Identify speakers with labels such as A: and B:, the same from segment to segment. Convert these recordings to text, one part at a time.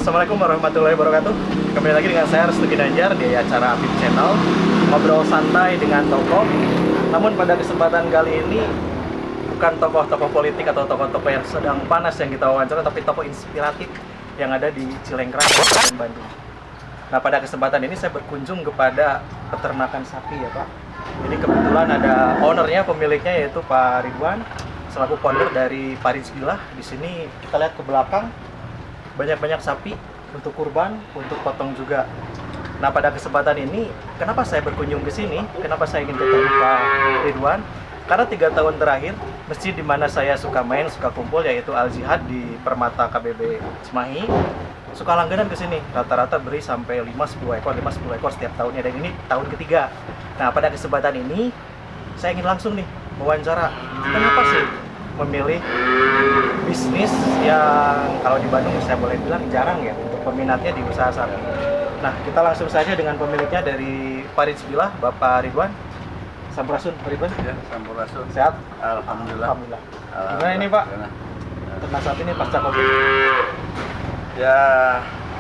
A: Assalamualaikum warahmatullahi wabarakatuh. Kembali lagi dengan saya Restu Ginanjar di acara Apip Channel, ngobrol santai dengan tokoh. Namun pada kesempatan kali ini bukan tokoh-tokoh politik atau tokoh-tokoh yang sedang panas yang kita wawancara, tapi tokoh inspiratif yang ada di Cilengkrang, Kabupaten Bandung. Nah, pada kesempatan ini saya berkunjung kepada peternakan sapi ya Pak. Ini kebetulan ada ownernya, pemiliknya yaitu Pak Ridwan, selaku founder dari Paris Villa. Di sini kita lihat ke belakang banyak-banyak sapi untuk kurban, untuk potong juga. Nah, pada kesempatan ini, kenapa saya berkunjung ke sini? Kenapa saya ingin ketemu Pak Ridwan? Karena 3 tahun terakhir, masjid di mana saya suka main, suka kumpul, yaitu Al Jihad di Permata KBB Cimahi, suka langganan ke sini. Rata-rata beri sampai 5-10 ekor setiap tahunnya, dan ini tahun ketiga. Nah, pada kesempatan ini, saya ingin langsung nih wawancara, kenapa sih memilih bisnis yang kalau di Bandung saya boleh bilang jarang ya untuk peminatnya di usaha sapi. Nah, kita langsung saja dengan pemiliknya dari Paris Villa, Bapak Ridwan. Sampurasun, Pak Ridwan.
B: Ya, sampurasun.
A: Sehat?
B: Alhamdulillah.
A: Alhamdulillah. Gimana ini Pak? Ternak sapi ini pasca Covid?
B: Ya,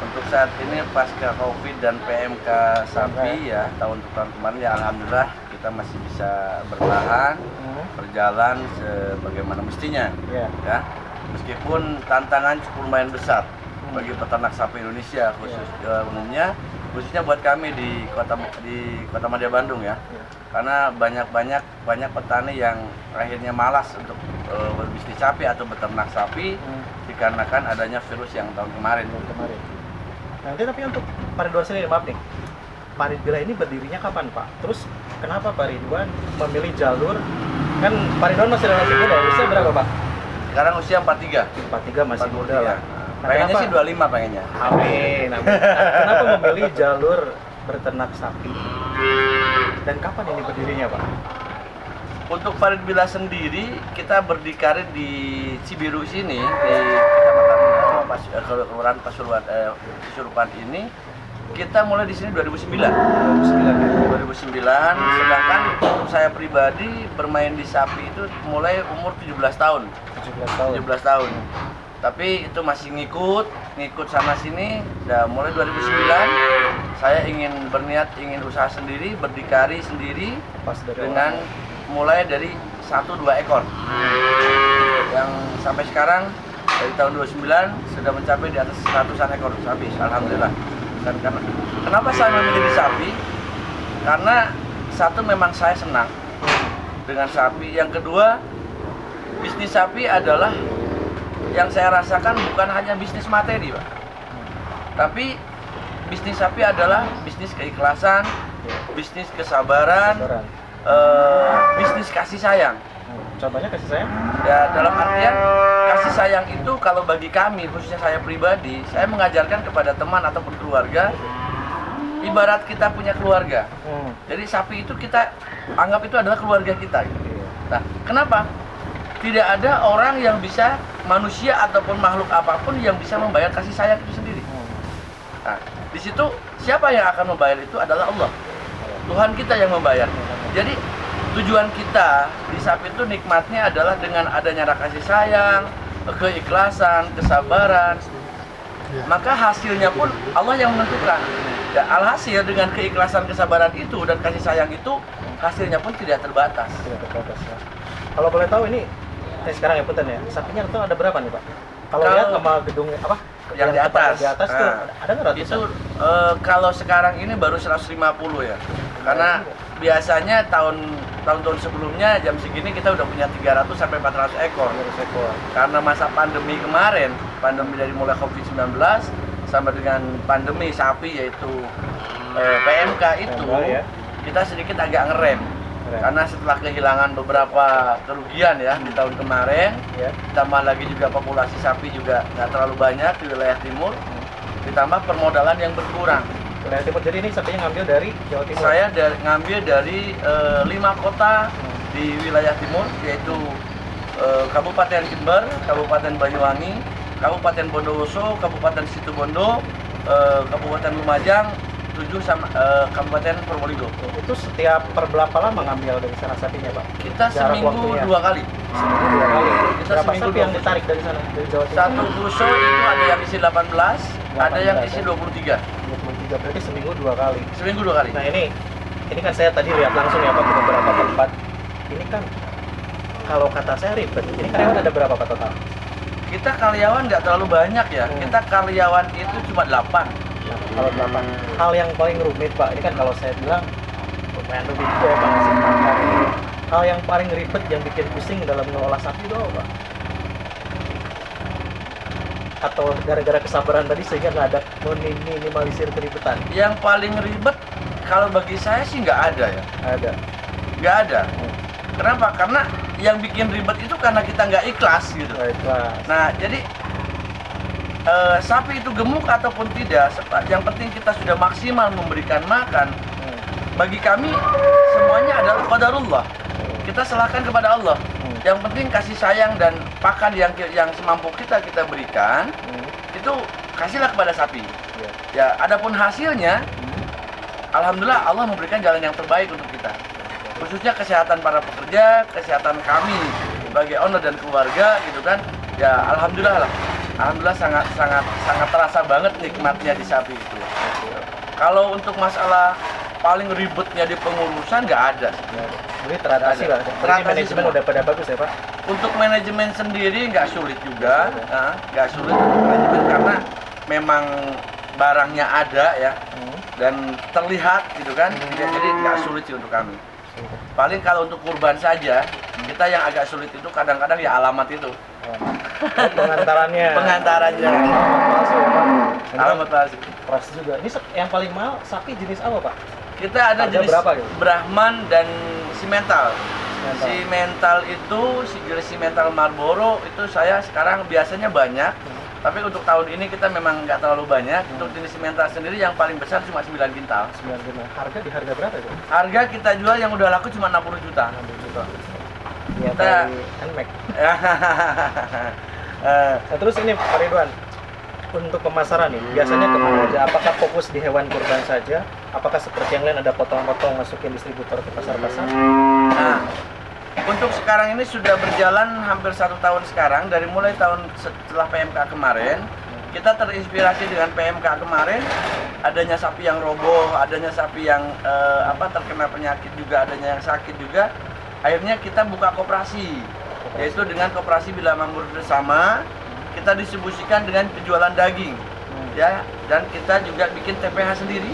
B: untuk saat ini pasca Covid dan PMK sapi ya tahun kemarin ya alhamdulillah kita masih bisa bertahan, berjalan sebagaimana mestinya. Ya, meskipun tantangan cukup lumayan besar bagi peternak sapi Indonesia khususnya buat kami di Kota Madya Bandung ya. Karena banyak petani yang akhirnya malas untuk berbisnis sapi atau beternak sapi dikarenakan adanya virus yang tahun kemarin.
A: Nanti tapi untuk Pak Ridwan sendiri, maaf nih, Paris Villa ini berdirinya kapan Pak? Terus kenapa Pak Ridwan memilih jalur, kan Pak Ridwan masih relatif muda, usia berapa Pak?
B: Sekarang usia 43.
A: 43 masih muda lah. Nah,
B: pengennya
A: kenapa?
B: sih 25 pengennya.
A: Amin, amin. Nah, kenapa memilih jalur berternak sapi? Dan kapan ini berdirinya Pak?
B: Untuk Paris Villa sendiri, kita berdikari di Cibiru sini, di Kecamatan Kelurahan Pasuruan ini. Kita mulai di sini 2009. 2009, sedangkan untuk saya pribadi bermain di sapi itu mulai umur 17 tahun. 17 tahun. Tapi itu masih ngikut sana sini. Dan mulai 2009 saya berniat ingin usaha sendiri, berdikari sendiri dengan mulai dari 1-2 ekor. Yang sampai sekarang dari tahun 29 sudah mencapai di atas 100-an ekor sapi, alhamdulillah. Dan kenapa saya memilih sapi? Karena satu, memang saya senang dengan sapi. Yang kedua, bisnis sapi adalah yang saya rasakan bukan hanya bisnis materi, Pak. Tapi bisnis sapi adalah bisnis keikhlasan, bisnis kesabaran, bisnis kasih sayang.
A: Contohnya kasih sayang?
B: Ya, dalam artian kasih sayang itu kalau bagi kami, khususnya saya pribadi, saya mengajarkan kepada teman ataupun keluarga, ibarat kita punya keluarga. Jadi sapi itu kita anggap itu adalah keluarga kita. Nah, kenapa? Tidak ada orang yang bisa, manusia ataupun makhluk apapun yang bisa membayar kasih sayang itu sendiri. Nah, di situ siapa yang akan membayar itu adalah Allah. Tuhan kita yang membayar. Jadi tujuan kita di sapi itu nikmatnya adalah dengan adanya kasih sayang, keikhlasan, kesabaran. Maka hasilnya pun Allah yang menentukan. Ya, alhasil dengan keikhlasan, kesabaran itu dan kasih sayang itu, hasilnya pun tidak terbatas.
A: Tidak terbatas ya. Kalau boleh tahu ini sekarang ya Punten ya, sapinya itu ada berapa nih Pak? Kalau lihat sama gedung apa?
B: Yang di atas.
A: Di atas tuh ada nggak ratusan?
B: Itu kalau sekarang ini baru 150 ya. Karena biasanya tahun-tahun sebelumnya jam segini kita udah punya 300 sampai 400 ekor. Karena masa pandemi kemarin, pandemi dari mulai Covid-19 sampai dengan pandemi sapi yaitu PMK itu, kita sedikit agak ngerem. Karena setelah kehilangan beberapa kerugian ya di tahun kemarin, ditambah lagi juga populasi sapi juga nggak terlalu banyak di wilayah timur, ditambah permodalan yang berkurang.
A: Wilayah timur, jadi ini sapinya ngambil dari Jawa Timur?
B: Saya ngambil dari 5 kota di wilayah timur, yaitu Kabupaten Jember, Kabupaten Banyuwangi, Kabupaten Bondowoso, Kabupaten Situbondo, Kabupaten Lumajang, 7 sama Kabupaten Probolinggo.
A: Itu setiap per berapa lama ngambil dari sana sapinya Pak?
B: Kita seminggu 2 kali.
A: Seminggu 2 kali.
B: Kita
A: berapa
B: seminggu
A: sapi yang ditarik dari sana, dari Jawa Timur?
B: Satu buso itu ada yang isi 18, Ada yang
A: 18
B: isi
A: ya?
B: 23.
A: 23 berarti seminggu 2 kali.
B: Seminggu 2 kali.
A: Nah ini kan saya tadi lihat langsung ya Pak ke beberapa tempat. Ini kan kalau kata saya ribet. Ini karyawan ada berapa Pak total?
B: Kita karyawan nggak terlalu banyak ya. Kita karyawan itu cuma 8.
A: Nah, kalau 8. Hal yang paling rumit Pak, ini kan kalau saya bilang lumayan rumit juga ya Pak ngasih makan. Hal yang paling ribet yang bikin pusing dalam mengolah sapi itu apa Pak? Atau gara-gara kesabaran tadi sehingga nggak ada minimalisir keribetan?
B: Yang paling ribet kalau bagi saya sih nggak ada ya.
A: Ada.
B: Nggak ada. Kenapa? Karena yang bikin ribet itu karena kita nggak ikhlas gitu.
A: Baiklah.
B: Nah, jadi sapi itu gemuk ataupun tidak, yang penting kita sudah maksimal memberikan makan. Bagi kami semuanya adalah qadarullah. Kita serahkan kepada Allah. Yang penting kasih sayang dan pakan yang semampu kita berikan, itu kasihlah kepada sapi. Ya, adapun hasilnya, alhamdulillah Allah memberikan jalan yang terbaik untuk kita. Khususnya kesehatan para pekerja, kesehatan kami sebagai owner dan keluarga gitu kan. Ya alhamdulillah lah. Alhamdulillah sangat terasa banget nikmatnya di sapi itu. Kalau untuk masalah paling ribetnya di pengurusan nggak ada.
A: Jadi teratasi lah. Berarti manajemen
B: semua.
A: udah pada bagus ya Pak?
B: Untuk manajemen sendiri nggak sulit juga, nggak sulit untuk manajemen karena memang barangnya ada ya dan terlihat gitu kan. Jadi nggak sulit sih untuk kami. Paling kalau untuk kurban saja, kita yang agak sulit itu kadang-kadang ya alamat itu.
A: Pengantarannya.
B: Pengantarannya.
A: Palsu ya Pak?
B: Alamat palsu.
A: Palsu juga. Ini yang paling mahal sapi jenis apa Pak?
B: Kita ada
A: Harga
B: jenis
A: berapa gitu?
B: Brahman dan Simental.
A: Simental.
B: Simental itu, jenis Simental Marlboro itu saya sekarang biasanya banyak. Tapi untuk tahun ini kita memang nggak terlalu banyak. Untuk jenis Simental sendiri yang paling besar cuma 9 kintal.
A: 9 juta. Harga di harga berapa itu?
B: Harga kita jual yang udah laku cuma 60 juta.
A: 60 juta. Iya,
B: Kita-
A: dari NMAX. Nah, terus ini Pak Ridwan, untuk pemasaran nih, biasanya kemana aja? Apakah fokus di hewan kurban saja? Apakah seperti yang lain ada potong-potong masukin distributor ke pasar-pasar?
B: Nah, untuk sekarang ini sudah berjalan hampir 1 tahun sekarang. Dari mulai tahun setelah PMK kemarin, kita terinspirasi dengan PMK kemarin, adanya sapi yang roboh, adanya sapi yang terkena penyakit juga, adanya yang sakit juga. Akhirnya kita buka koperasi, yaitu dengan koperasi Bila Makmur Bersama. Kita distribusikan dengan penjualan daging, ya, dan kita juga bikin TPH sendiri.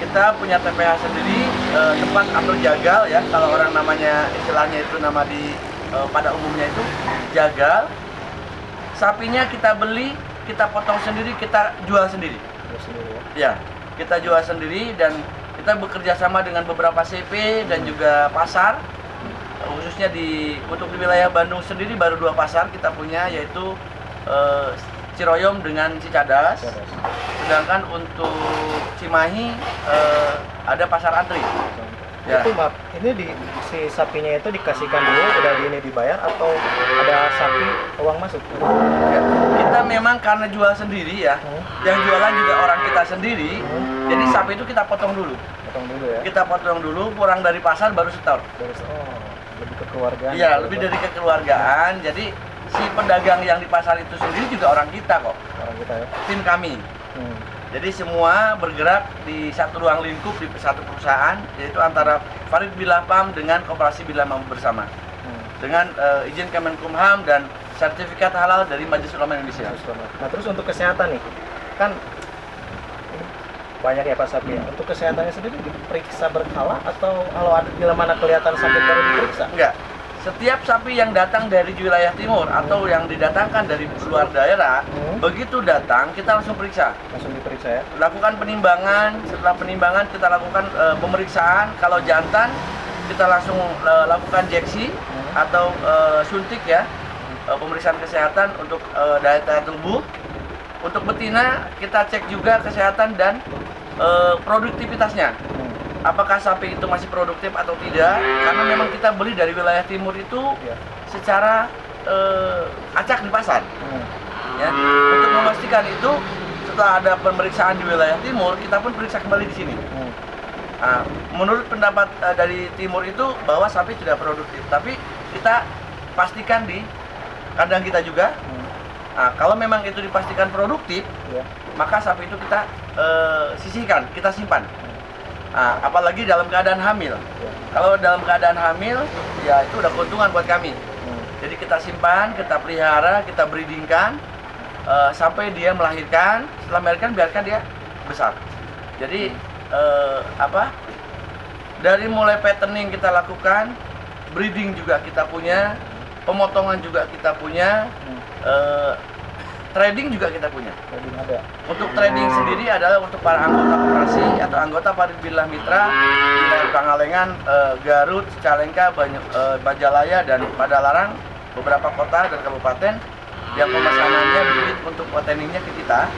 B: Kita punya TPH sendiri, tempat atau jagal ya, kalau orang namanya istilahnya itu nama pada umumnya itu jagal. Sapinya kita beli, kita potong sendiri, kita jual sendiri.
A: Terus sendiri ya.
B: Ya, kita jual sendiri dan kita bekerja sama dengan beberapa CP dan juga pasar. Khususnya untuk di wilayah Bandung sendiri baru 2 pasar kita punya, yaitu Ciroyom dengan Cicadas. Sedangkan untuk Cimahi ada pasar antri. Ya.
A: Itu maaf, ini si sapinya itu dikasihkan dulu, udah ini dibayar atau ada sapi uang masuk?
B: Ya, kita memang karena jual sendiri ya, yang jualan juga orang kita sendiri, jadi sapi itu kita potong dulu.
A: Potong dulu ya.
B: Kita potong dulu, kurang dari pasar baru setor.
A: Lebih kekeluargaan.
B: Iya, lebih dari kekeluargaan. Jadi si pedagang yang di pasar itu sendiri juga orang kita kok,
A: orang kita ya.
B: tim kami. Jadi semua bergerak di satu ruang lingkup di satu perusahaan, yaitu antara Farid Bila Farm dengan Koperasi Bila Makmur Bersama. Dengan izin Kemenkumham dan sertifikat halal dari Majelis Ulama Indonesia.
A: Nah, terus untuk kesehatan nih, kan banyak ya Pak sapi ya. Untuk kesehatannya sendiri diperiksa berkala atau kalau ada bila mana kelihatan sakit baru diperiksa?
B: Enggak. Setiap sapi yang datang dari wilayah timur atau yang didatangkan dari luar daerah, begitu datang kita langsung periksa.
A: Langsung diperiksa ya.
B: Lakukan penimbangan, setelah penimbangan kita lakukan pemeriksaan. Kalau jantan kita langsung lakukan injeksi atau suntik ya, pemeriksaan kesehatan untuk daya tubuh. Untuk betina kita cek juga kesehatan dan produktivitasnya. Apakah sapi itu masih produktif atau tidak? Karena memang kita beli dari wilayah timur itu secara acak di pasar. Ya, untuk memastikan itu, setelah ada pemeriksaan di wilayah timur, kita pun periksa kembali di sini. Nah, menurut pendapat dari timur itu bahwa sapi tidak produktif, tapi kita pastikan di kandang kita juga Nah, kalau memang itu dipastikan produktif,
A: Ya.
B: maka sapi itu kita sisihkan, kita simpan. Nah, apalagi dalam keadaan hamil.
A: Ya.
B: Kalau dalam keadaan hamil, ya itu udah keuntungan buat kami.
A: Hmm.
B: Jadi kita simpan, kita pelihara, kita breedingkan sampai dia melahirkan. Setelah melahirkan biarkan dia besar. Jadi dari mulai patterning kita lakukan, breeding juga kita punya, pemotongan juga kita punya, trading juga kita punya.
A: Jadi ada.
B: Untuk trading sendiri adalah untuk para anggota koperasi atau anggota Farid Billah Mitra di wilayah Pangalengan, Garut, Cicalengka, Majalaya, dan Padalarang, beberapa kota dan kabupaten yang pemesanannya bibit untuk trainingnya ke kita.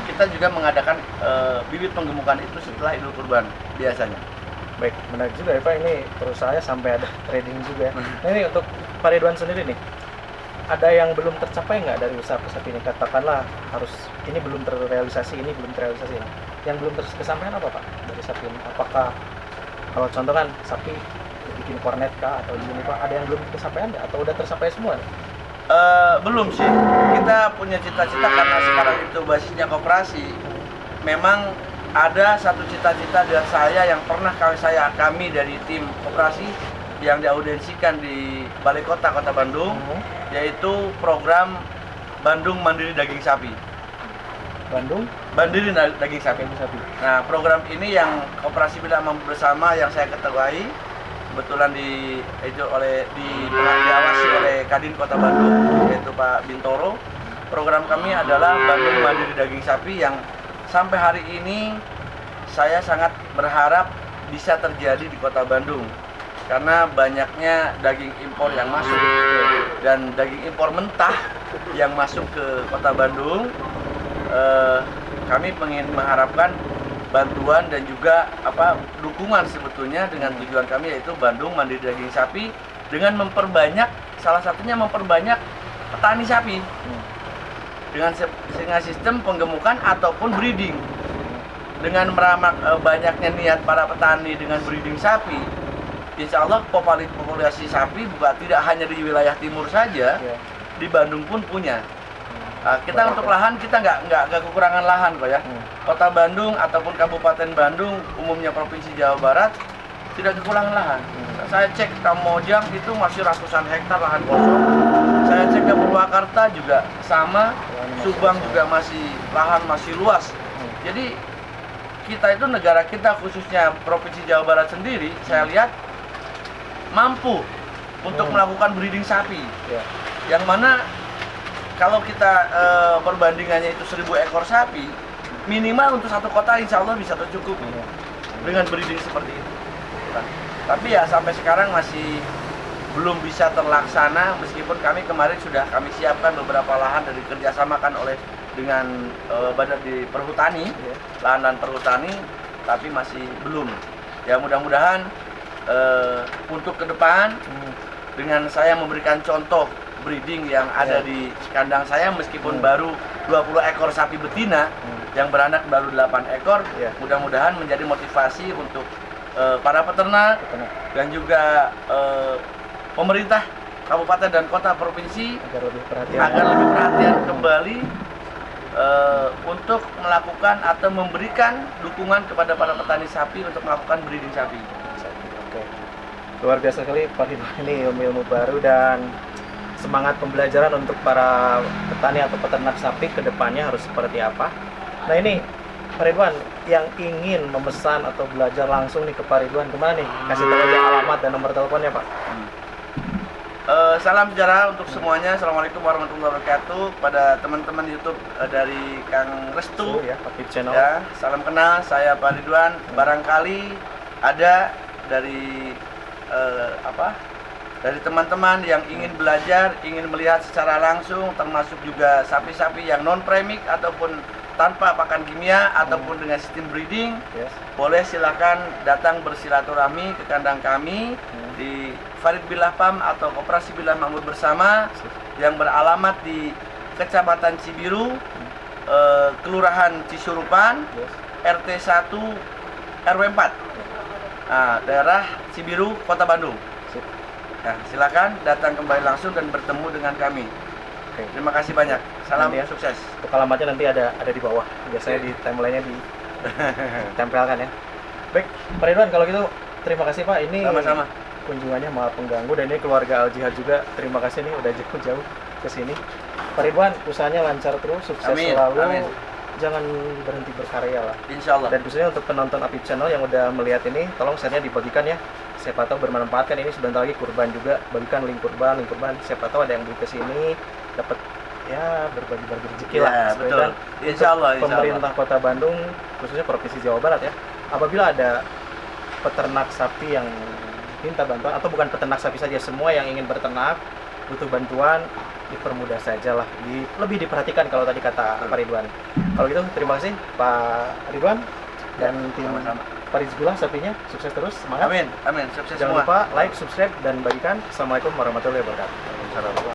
B: Kita juga mengadakan bibit penggemukan itu setelah Idul Kurban biasanya.
A: Baik, menarik juga ya Pak, ini perusahaannya sampai ada trading juga ya. Nah, ini untuk Pak Ridwan sendiri nih, ada yang belum tercapai nggak dari usaha sapi ini? Katakanlah harus ini belum terrealisasi, ini belum terrealisasi. Yang belum tersampaikan apa Pak dari sapi ini? Apakah kalau contoh kan sapi bikin kornet kah atau gini Pak, ada yang belum tersampaikan nggak? Atau udah tersapai semua?
B: Belum sih, kita punya cita-cita karena sekarang itu basisnya koperasi. Memang ada satu cita-cita dari saya yang pernah kami dari tim koperasi yang diaudensikan di Balai Kota Bandung, yaitu program Bandung Mandiri Daging Sapi.
A: Bandung
B: Mandiri Daging Sapi. Nah, program ini yang Koperasi Billah Mampu Bersama yang saya ketuai, kebetulan diawasi oleh Kadin Kota Bandung, yaitu Pak Bintoro. Program kami adalah Bandung Mandiri Daging Sapi yang sampai hari ini saya sangat berharap bisa terjadi di Kota Bandung. Karena banyaknya daging impor yang masuk dan daging impor mentah yang masuk ke Kota Bandung, kami ingin mengharapkan bantuan dan juga dukungan sebetulnya dengan tujuan kami, yaitu Bandung Mandiri Daging Sapi, dengan memperbanyak, salah satunya memperbanyak petani sapi dengan sistem penggemukan ataupun breeding. Dengan meramak banyaknya niat para petani dengan breeding sapi, insya Allah populasi sapi bukan tidak hanya di wilayah timur saja, di Bandung pun punya. Kita untuk lahan kita nggak kekurangan lahan Pak ya. Kota Bandung ataupun Kabupaten Bandung, umumnya Provinsi Jawa Barat, tidak kekurangan lahan. Saya cek Kamojang itu masih ratusan hektar lahan kosong. Saya cek ke Purwakarta juga sama, Subang juga lahan masih luas. Jadi kita itu negara kita khususnya Provinsi Jawa Barat sendiri, saya lihat mampu untuk melakukan breeding sapi. Yang mana kalau kita perbandingannya itu 1000 ekor sapi, minimal untuk satu kota insya Allah bisa tercukupi dengan breeding seperti itu. Tapi ya sampai sekarang masih belum bisa terlaksana, meskipun kemarin sudah kami siapkan beberapa lahan dan dikerjasamakan dengan badan di perhutani, lahan dan perhutani, tapi masih belum. Ya mudah-mudahan untuk ke depan dengan saya memberikan contoh breeding yang ada di kandang saya, meskipun baru 20 ekor sapi betina yang beranak baru 8 ekor, mudah-mudahan menjadi motivasi untuk para peternak dan juga pemerintah kabupaten dan kota provinsi agar lebih perhatian kembali untuk melakukan atau memberikan dukungan kepada para petani sapi untuk melakukan breeding sapi.
A: Oke. Luar biasa sekali Pak Ridwan, ini ilmu baru dan semangat pembelajaran untuk para petani atau peternak sapi ke depannya harus seperti apa. Nah ini Pak Ridwan yang ingin memesan atau belajar langsung nih ke Pak Ridwan, kemana nih? Kasih tahu aja alamat dan nomor teleponnya Pak.
B: Salam sejahtera untuk semuanya. Assalamualaikum warahmatullahi wabarakatuh. Pada teman-teman YouTube dari Kang Restu,
A: Pak Channel.
B: Ya, salam kenal. Saya Pak Ridwan. Barangkali ada dari dari teman-teman yang ingin belajar, ingin melihat secara langsung, termasuk juga sapi-sapi yang non premix ataupun tanpa pakan kimia ataupun dengan sistem breeding, boleh silakan datang bersilaturahmi ke kandang kami di Farid Billah Farm atau Koperasi Billah Makmur Bersama yang beralamat di Kecamatan Cibiru, Kelurahan Cisurupan, RT 1 RW 4, daerah Cibiru, Kota Bandung. Nah, silakan datang kembali langsung dan bertemu dengan kami.
A: Oke.
B: Terima kasih banyak. Salam
A: Nanti ya.
B: sukses.
A: Untuk alamatnya nanti ada di bawah. Biasanya di timeline-nya ditempelkan ya. Baik, Pak Ridwan kalau gitu terima kasih Pak. Ini
B: Sama-sama.
A: kunjungannya maaf pengganggu dan ini keluarga Al Jihad juga. Terima kasih nih udah jauh-jauh ke sini. Pak Ridwan, usahanya lancar terus, sukses
B: Amin,
A: selalu.
B: amin.
A: Jangan berhenti berkarya lah.
B: Insya Allah.
A: Dan khususnya untuk penonton Apip Channel yang udah melihat ini, tolong share-nya dibagikan ya. Siapa tahu bermanfaat kan, ini sebentar lagi kurban juga. Bagikan link kurban. Siapa tahu ada yang beli ke sini dapat ya berbagi rezeki
B: Ya,
A: lah.
B: betul.
A: Dan
B: Insya Allah, insya
A: pemerintah Kota Bandung, khususnya Provinsi Jawa Barat ya, apabila ada peternak sapi yang minta bantuan, atau bukan peternak sapi saja, semua yang ingin berternak butuh bantuan, dipermudah saja lah, lebih diperhatikan kalau tadi kata Pak Ridwan. Kalau gitu terima kasih Pak Ridwan dan tim
B: Sama-sama.
A: Pak Rizqullah sapinya, sukses terus, semangat.
B: Amin, amin. Sukses
A: Jangan
B: semua.
A: lupa like, subscribe, dan bagikan. Assalamualaikum warahmatullahi wabarakatuh.
B: Salam.